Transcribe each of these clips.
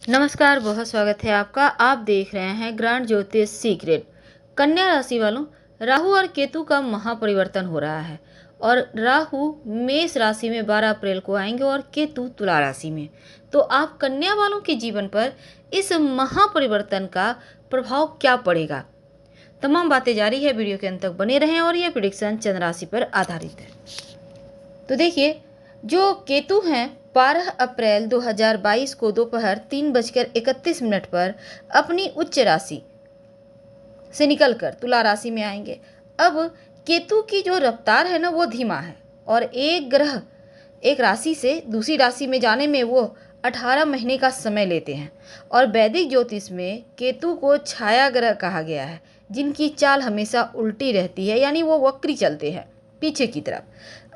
नमस्कार, बहुत स्वागत है आपका। आप देख रहे हैं ग्रांड ज्योतिष सीक्रेट। कन्या राशि वालों, राहु और केतु का महापरिवर्तन हो रहा है और राहु मेष राशि में 12 अप्रैल को आएंगे और केतु तुला राशि में। तो आप कन्या वालों के जीवन पर इस महापरिवर्तन का प्रभाव क्या पड़ेगा, तमाम बातें जारी है। वीडियो के अंत तक बने रहें और यह प्रेडिक्शन चंद्र राशि पर आधारित है। तो देखिए, जो केतु हैं 12 अप्रैल 2022 को दोपहर 3:31 पर अपनी उच्च राशि से निकलकर तुला राशि में आएंगे। अब केतु की जो रफ्तार है ना, वो धीमा है और एक ग्रह एक राशि से दूसरी राशि में जाने में वो 18 महीने का समय लेते हैं। और वैदिक ज्योतिष में केतु को छाया ग्रह कहा गया है, जिनकी चाल हमेशा उल्टी रहती है, यानी वो वक्री चलते हैं पीछे की तरफ।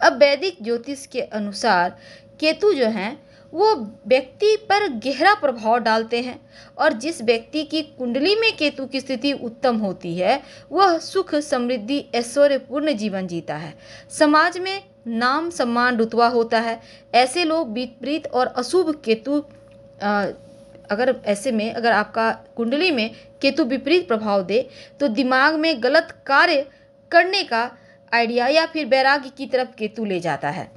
अब वैदिक ज्योतिष के अनुसार केतु जो हैं वो व्यक्ति पर गहरा प्रभाव डालते हैं और जिस व्यक्ति की कुंडली में केतु की स्थिति उत्तम होती है वह सुख, समृद्धि, ऐश्वर्यपूर्ण जीवन जीता है। समाज में नाम सम्मान रुतबा होता है। ऐसे लोग विपरीत और अशुभ केतु अगर आपका कुंडली में केतु विपरीत प्रभाव दे तो दिमाग में गलत कार्य करने का आइडिया या फिर वैराग्य की तरफ केतु ले जाता है।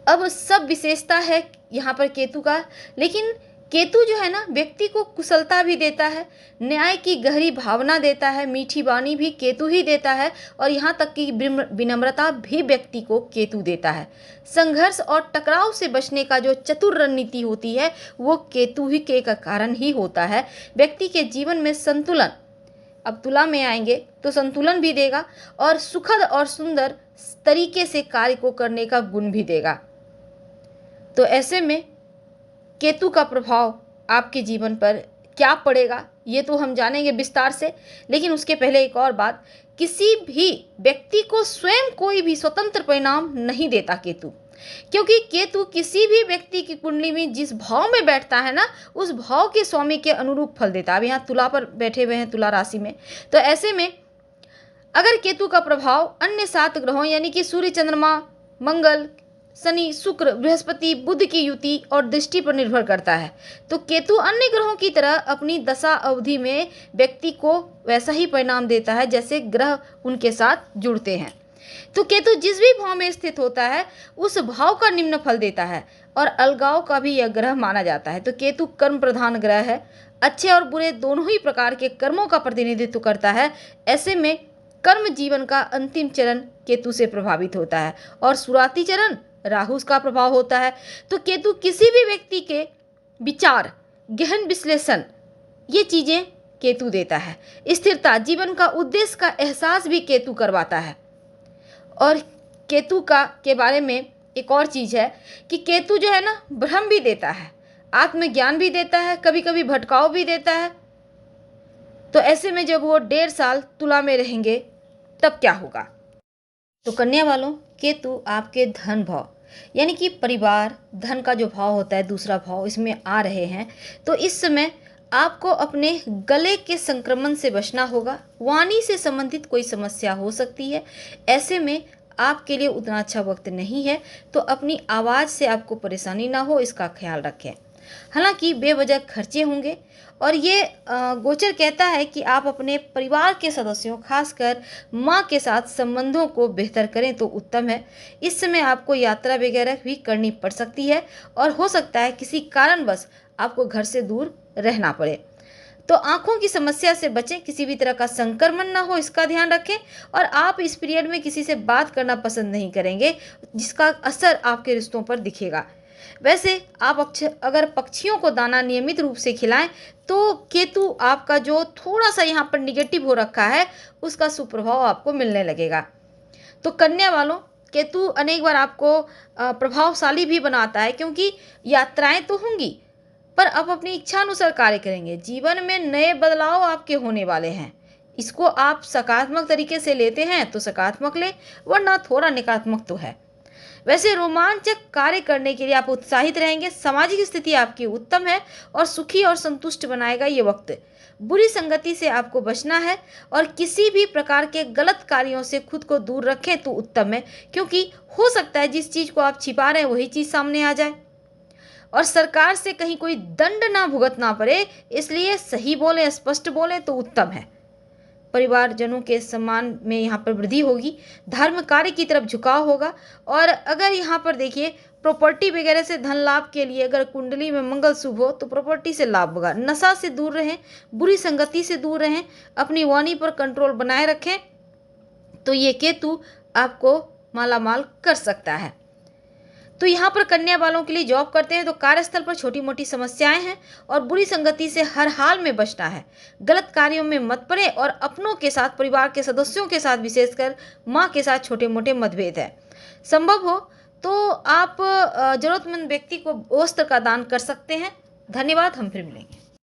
अब सब विशेषता है यहाँ पर केतु का, लेकिन केतु जो है ना, व्यक्ति को कुशलता भी देता है, न्याय की गहरी भावना देता है, मीठी वाणी भी केतु ही देता है और यहाँ तक कि विनम्रता भी व्यक्ति को केतु देता है। संघर्ष और टकराव से बचने का जो चतुर रणनीति होती है वो केतु ही के कारण ही होता है। व्यक्ति के जीवन में संतुलन, अब तुला में आएंगे तो संतुलन भी देगा और सुखद और सुंदर तरीके से कार्य को करने का गुण भी देगा। तो ऐसे में केतु का प्रभाव आपके जीवन पर क्या पड़ेगा ये तो हम जानेंगे विस्तार से, लेकिन उसके पहले एक और बात, किसी भी व्यक्ति को स्वयं कोई भी स्वतंत्र परिणाम नहीं देता केतु, क्योंकि केतु किसी भी व्यक्ति की कुंडली में जिस भाव में बैठता है ना, उस भाव के स्वामी के अनुरूप फल देता है। अब यहाँ तुला पर बैठे हुए हैं, तुला राशि में, तो ऐसे में अगर केतु का प्रभाव अन्य 7 ग्रहों यानी कि सूर्य, चंद्रमा, मंगल, शनि, शुक्र, बृहस्पति, बुध की युति और दृष्टि पर निर्भर करता है, तो केतु अन्य ग्रहों की तरह अपनी दशा अवधि में व्यक्ति को वैसा ही परिणाम देता है जैसे ग्रह उनके साथ जुड़ते हैं। तो केतु जिस भी भाव में स्थित होता है उस भाव का निम्न फल देता है और अलगाव का भी यह ग्रह माना जाता है। तो केतु कर्म प्रधान ग्रह है, अच्छे और बुरे दोनों ही प्रकार के कर्मों का प्रतिनिधित्व करता है। ऐसे में कर्म जीवन का अंतिम चरण केतु से प्रभावित होता है और शुरुआती चरण राहु का प्रभाव होता है। तो केतु किसी भी व्यक्ति के विचार, गहन विश्लेषण, ये चीजें केतु देता है। स्थिरता, जीवन का उद्देश्य का एहसास भी केतु करवाता है। और केतु का के बारे में एक और चीज है कि केतु जो है ना, भ्रम भी देता है, आत्मज्ञान भी देता है, कभी कभी भटकाव भी देता है। तो ऐसे में जब वो 1.5 साल तुला में रहेंगे तब क्या होगा। तो कन्या वालों, केतु आपके धन भाव यानी कि परिवार, धन का जो भाव होता है, दूसरा भाव, इसमें आ रहे हैं। तो इस समय आपको अपने गले के संक्रमण से बचना होगा। वाणी से संबंधित कोई समस्या हो सकती है। ऐसे में आपके लिए उतना अच्छा वक्त नहीं है, तो अपनी आवाज़ से आपको परेशानी ना हो इसका ख्याल रखें। हालांकि बेवजह खर्चे होंगे और ये गोचर कहता है कि आप अपने परिवार के सदस्यों, खासकर माँ के साथ संबंधों को बेहतर करें तो उत्तम है। इस समय आपको यात्रा वगैरह भी करनी पड़ सकती है और हो सकता है किसी कारणवश आपको घर से दूर रहना पड़े। तो आँखों की समस्या से बचें, किसी भी तरह का संक्रमण ना हो इसका ध्यान रखें। और आप इस पीरियड में किसी से बात करना पसंद नहीं करेंगे जिसका असर आपके रिश्तों पर दिखेगा। वैसे आप अगर पक्षियों को दाना नियमित रूप से खिलाएं तो केतु आपका जो थोड़ा सा यहाँ पर निगेटिव हो रखा है उसका सुप्रभाव आपको मिलने लगेगा। तो कन्या वालों, केतु अनेक बार आपको प्रभावशाली भी बनाता है, क्योंकि यात्राएं तो होंगी पर आप अपनी इच्छा अनुसार कार्य करेंगे। जीवन में नए बदलाव आपके होने वाले हैं। इसको आप सकारात्मक तरीके से लेते हैं तो सकारात्मक लें, वरना थोड़ा नकारात्मक तो है। वैसे रोमांचक कार्य करने के लिए आप उत्साहित रहेंगे। सामाजिक स्थिति आपकी उत्तम है और सुखी और संतुष्ट बनाएगा ये वक्त। बुरी संगति से आपको बचना है और किसी भी प्रकार के गलत कार्यों से खुद को दूर रखें तो उत्तम है, क्योंकि हो सकता है जिस चीज़ को आप छिपा रहे हैं वही चीज़ सामने आ जाए। और सरकार से कहीं कोई दंड ना भुगतना पड़े, इसलिए सही बोले, स्पष्ट बोले तो उत्तम है। परिवारजनों के सम्मान में यहाँ पर वृद्धि होगी, धर्म कार्य की तरफ झुकाव होगा। और अगर यहाँ पर देखिए प्रॉपर्टी वगैरह से धन लाभ के लिए अगर कुंडली में मंगल शुभ हो तो प्रॉपर्टी से लाभ होगा। नशा से दूर रहें, बुरी संगति से दूर रहें, अपनी वाणी पर कंट्रोल बनाए रखें, तो ये केतु आपको मालामाल कर सकता है। तो यहाँ पर कन्या वालों के लिए जॉब करते हैं तो कार्यस्थल पर छोटी मोटी समस्याएं हैं और बुरी संगति से हर हाल में बचना है। गलत कार्यों में मत पड़े और अपनों के साथ, परिवार के सदस्यों के साथ, विशेषकर माँ के साथ छोटे मोटे मतभेद है। संभव हो तो आप जरूरतमंद व्यक्ति को वस्त्र का दान कर सकते हैं। धन्यवाद, हम फिर मिलेंगे।